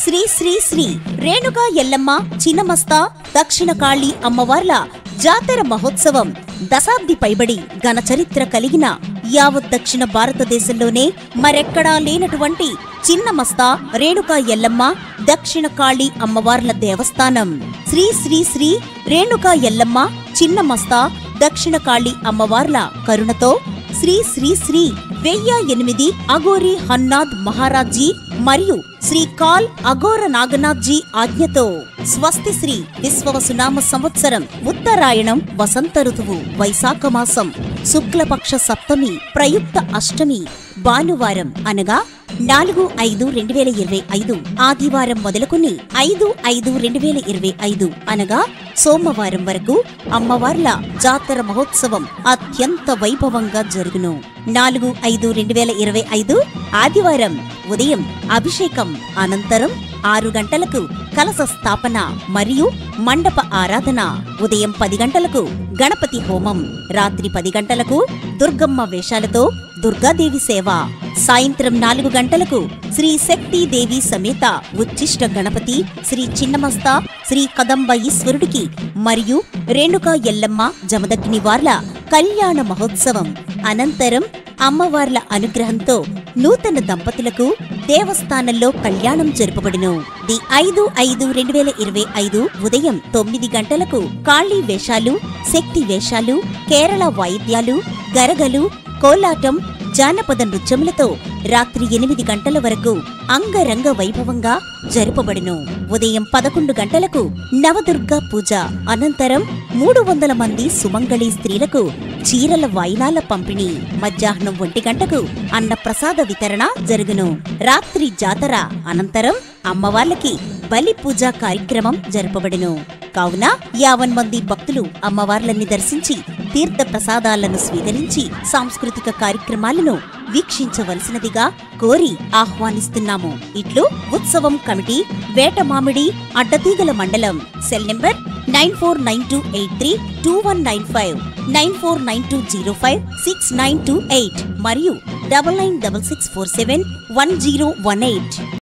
శ్రీ శ్రీ శ్రీ రేణుకా ఎల్లమ్మ చిన్నమస్తా దక్షిణ కాళీ అమ్మవార్ల జాతర మహోత్సవం దశాబ్ది పైబడి ఘన చరిత్ర కలిగిన యావత్ దక్షిణ భారతదేశంలోనే మరెక్కడా లేనటువంటి చిన్నమస్తా రేణుకా ఎల్లమ్మ దక్షిణ కాళీ అమ్మవార్ల దేవస్థానం. శ్రీ శ్రీ శ్రీ రేణుకా ఎల్లమ్మ చిన్నమస్తా దక్షిణ కాళీ అమ్మవార్ల కరుణతో శ్రీ శ్రీ శ్రీ 1008 అఘోరి హన్నాథ్ మహారాజ్జీ మరియు శ్రీ కాల్ అఘోర నాగనాథ్జీ ఆజ్ఞతో స్వస్తి శ్రీ విశ్వవసునామ సంవత్సరం ఉత్తరాయణం వసంత ఋతువు వైశాఖ మాసం శుక్లపక్ష సప్తమి ప్రయుక్త అష్టమి భానువారం అనగా 4/5/2025 ఆదివారం మొదలుకుని 5/5/2025 అనగా సోమవారం వరకు అమ్మవార్ల జాతర మహోత్సవం అత్యంత వైభవంగా జరుగును. 4/5/2025 ఆదివారం ఉదయం అభిషేకం అనంతరం 6 గంటలకు కలశ స్థాపన మరియు మండప ఆరాధన, ఉదయం 10 గంటలకు గణపతి హోమం, రాత్రి 10 గంటలకు దుర్గమ్మ వేషాలతో దుర్గాదేవి సేవ, సాయంత్రం 4 గంటలకు శ్రీ శక్తిదేవి సమేత ఉచ్చిష్ట గణపతి శ్రీ చిన్నమస్తా శ్రీ కదంబ ఈశ్వరుడికి మరియు రేణుకా ఎల్లమ్మ జమదగ్ని వార్ల కళ్యాణ మహోత్సవం. అనంతరం అమ్మవార్ల అనుగ్రహంతో నూతన దంపతులకు దేవస్థానంలో కళ్యాణం జరుపబడును. 5/5/2025 ఉదయం 9 గంటలకు కాళీ వేషాలు, శక్తి వేషాలు, కేరళ వాయిద్యాలు, గరగలు, కోలాటం, జానపద నృత్యములతో రాత్రి 8 గంటల వరకు అంగరంగ వైభవంగా జరుపబడును. ఉదయం 11 గంటలకు నవదుర్గా పూజ అనంతరం 300 మంది సుమంగళి స్త్రీలకు చీరల వాయినాల పంపిణీ, మధ్యాహ్నం 1 గంటకు అన్నప్రసాద వితరణ జరుగును. రాత్రి జాతర అనంతరం అమ్మవార్లకి బలి పూజా కార్యక్రమం జరపబడును. కావున 50 మంది భక్తులు అమ్మవార్లని దర్శించి తీర్థ ప్రసాదాలను స్వీకరించి సాంస్కృతిక కార్యక్రమాలను వీక్షించవలసినదిగా కోరి ఆహ్వానిస్తున్నాము. ఇట్లు ఉత్సవం కమిటీ, వేటమామిడి, అడ్డతీగల మండలం. సెల్ నంబర్ 9492832195, 9492056928 మరియు 9966471018.